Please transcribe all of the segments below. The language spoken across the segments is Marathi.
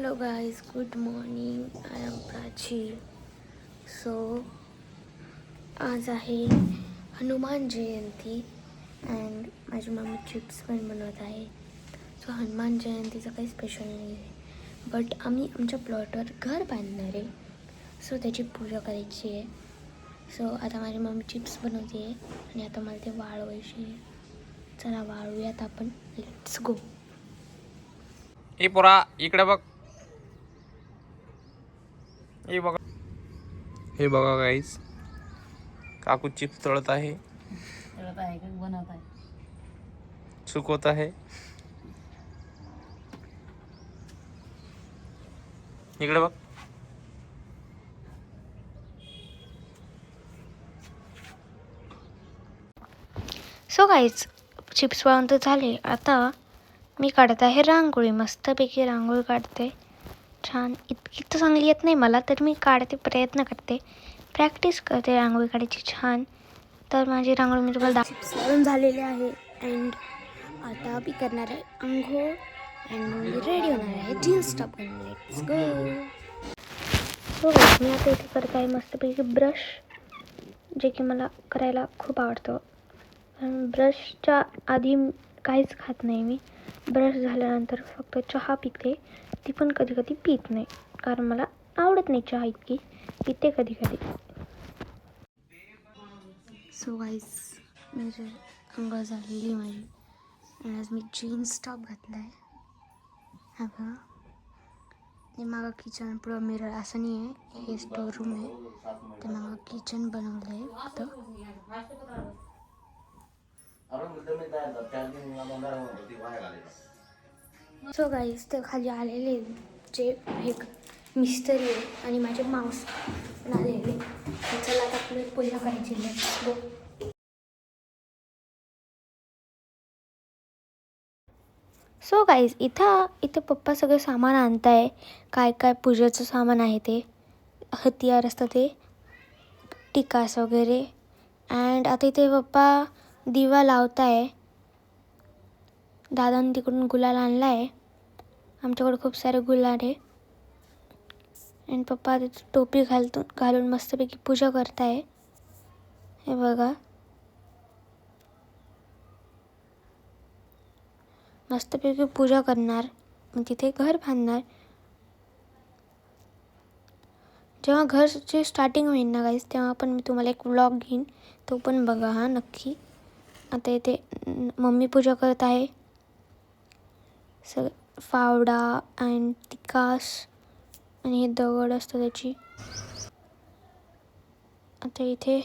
Hello guys, good morning. I am Prachi. So आज आहे हनुमान जयंती अँड माझी मम्मी चिप्स पण बनवत आहे. सो हनुमान जयंतीचं काही स्पेशल नाही आहे, बट आम्ही आमच्या प्लॉटवर घर बांधणार आहे. सो त्याची पूजा करायची आहे. सो आता माझी मम्मी चिप्स बनवते आहे आणि आता मला ते वाळवायची आहे. चला वाळूयात आपण. Let's go. हे पोरा इकडे बघ. हे बघा गाईस, काकू चिप्स तळत आहे, बनवत आहे, सुकवत आहे. इकडे बघ. सो गाईज, चिप्स वाळून तर झाले. आता मी काढत आहे रांगोळी. मस्तपैकी रांगोळी काढते. छान. इतकी तर चांगली येत नाही मला, तर मी काढते, प्रयत्न करते, प्रॅक्टिस करते रांगोळी काढायची छान. तर माझी रांगोळी मी तुम्हाला चिप्स वाळून झालेले आहे. अँड आता मी करणार आहे आंघोळ अँड मग मी रेडी होणार आहे जीन्स टॉप घालून. Let's go. सो गाईज, मी आता इथे करत आहे मस्तपैकी ब्रश, जे की मला करायला खूप आवडतं. ब्रशच्या आधी काहीच खात नाही मी. ब्रश झाल्यानंतर फक्त चहा पिते, ती पण कधी कधी पित नाही, कारण मला आवडत नाही चहा इतकी. पिते कधी कधी. सो गाईज, म्हणजे अंघोळ झालेली माझी आणि आज मी जीन्स टॉप घातला आहे. हा बघा, हे मागं किचन पुढं मिरर असं नाही आहे, हे स्टोर रूम आहे. ते मागं किचन बनवलं आहे फक्त. सो गाईज, ते खाली आलेले जे एक मिस्त्री आहे आणि माझे माऊस पण आलेले. चला आता आपली पूजा करायची. Let's go. सो गाईज, इथं पप्पा सगळं सामान आणत आहे. काय काय पूजेचं सामान आहे ते, हत्यार असतं ते, टिकास वगैरे. अँड आता इथे पप्पा दिवा लावत आहे. दादाने तिकडून गुलाल आणला आहे. आमच्याकडे खूप सारे गुलाल आहे. आणि पप्पा तिथे टोपी घालून मस्तपैकी पूजा करत आहे. हे बघा, मस्तपैकी पूजा करणार, मग तिथे घर बांधणार. जेव्हा घरची स्टार्टिंग होईल ना गाईज, तेव्हा पण मी तुम्हाला एक व्लॉग घेईन, तो पण बघा हा नक्की. आता इथे मम्मी पूजा करत आहे. फावडा अँड तिकास आणि हे दगड असतं त्याची. आता इथे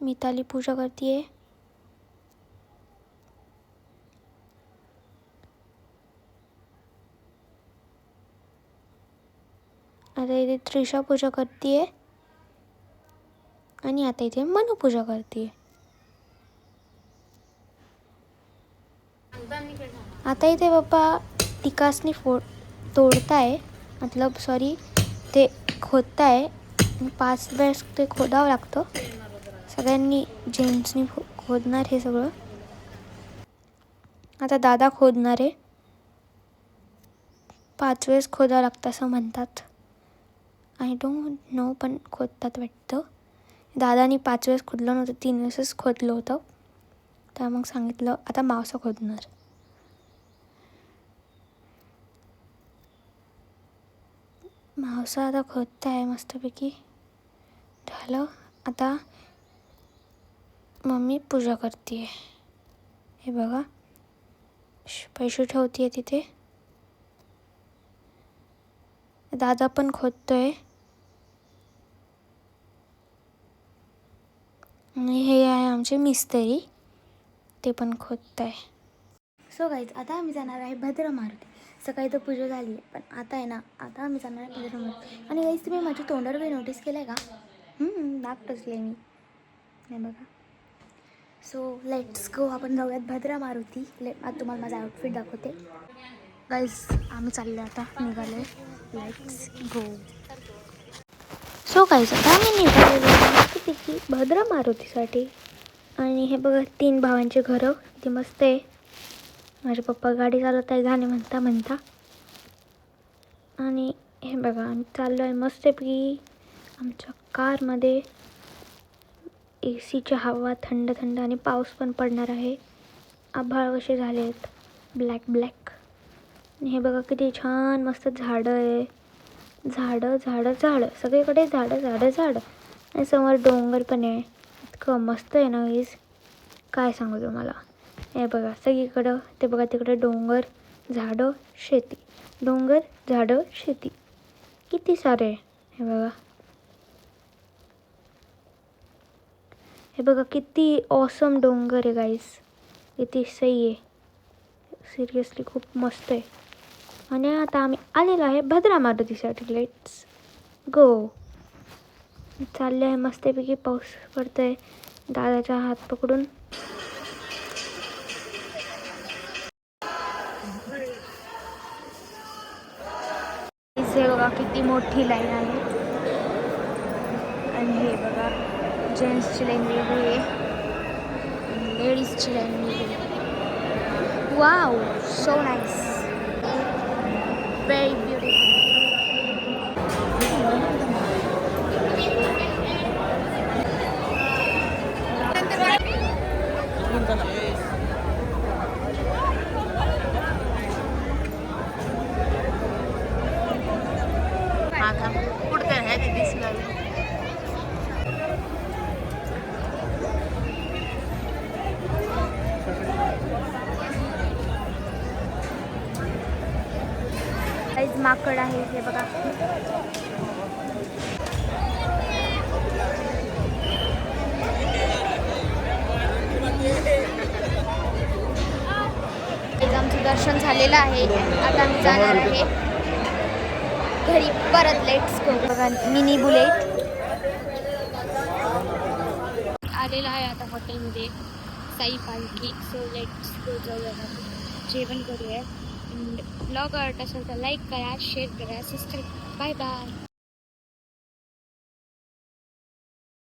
मिताली पूजा करते आहे. आता इथे त्रिशा पूजा करते आहे आणि आता इथे मनू पूजा करते आहे. आता इथे पप्पा टिकासनी तोडताय, ते खोदताय. 5 वेळेस ते खोदावं लागतं. सगळ्यांनी जेंट्सनी खोदणार हे सगळं. आता दादा खोदणार आहे. 5 वेळेस खोदावं लागतं असं म्हणतात. आय डोंट नो, पण खोदतात वाटतं. दादानी 5 वेळेस खोदलं नव्हतं, 3 वेळेसच खोदलं होतं. तर मग सांगितलं आता मावसा खोदणार. मावसा आता खोदताय मस्तपैकी. झालं. आता मम्मी पूजा करते. हे बघा, पैसे ठेवते तिथे. दादा पण खोदतोय आणि हे आहे आमचे मिस्त्री, ते पण खोदताय. सो गाईज, आता आम्ही जाणार आहे भद्रा मारुती. सकाळी तर पूजा झाली, पण आता आहे ना, आता आम्ही जाणार आहे भद्रा मारुती. आणि गाईज, तुम्ही माझ्या तोंडावर काही नोटीस केलं आहे का? नाक टचले मी, नाही बघा. सो लेट्स गो, आपण जाऊयात भद्रा मारुती. आता तुम्हाला माझा आउटफिट दाखवते. गाईज, आम्ही चाललो आता, निघालो. Let's go. सो गाईज, आता आम्ही निघालेलो मस्तपैकी भद्रा मारुतीसाठी. आणि हे बघा, 3 भावांचे घरं किती मस्त आहे. माझे पप्पा गाडी चालवत आहे गाणे म्हणता म्हणता. आणि हे बघा आम्ही चाललो आहे मस्तपैकी आमच्या कारमध्ये. ए सीची हवा थंड थंड आणि पाऊस पण पडणार आहे. आभाळ कसे झाले आहेत ब्लॅक ब्लॅक. आणि हे बघा किती छान मस्त झाडं आहे. झाडं झाडं झाडं सगळीकडे झाडं झाडं झाडं. आणि समोर डोंगर पण आहे. इतकं मस्त आहे ना गाईज, काय सांगू तुम्हाला. हे बघा सगळीकडं ते बघा तिकडे डोंगर झाडं शेती, डोंगर झाडं शेती किती सारे. हे बघा हे बघा किती ऑसम डोंगर आहे गाईज, किती सही आहे. सिरियसली खूप मस्त आहे. आणि आता आम्ही आलेलो आहे भद्रा मारुतीसाठी. Let's go. चालले आहे मस्तपैकी. पाऊस पडतोय दादाचा हात पकडून. इथे बघा किती मोठी लाईन आहे. आणि हे बघा जेंट्सची लाईन वेगळी आहे, लेडीजची लाईन वेगळी आहे. Wow, so nice, very beautiful. माकड आहे हे बघा. आमचं दर्शन झालेलं आहे. आता आम्ही जाणार आहे घरी परत. Let's go. बघा मिनी बुलेट आलेला आहे आता हॉटेलमध्ये, साई पालखी. सो लेट्स गो, जाऊया जेवण करूया. ब्लॉग आवडत असेल तर लाईक करा, शेअर करा, सबस्क्राईब. Bye bye.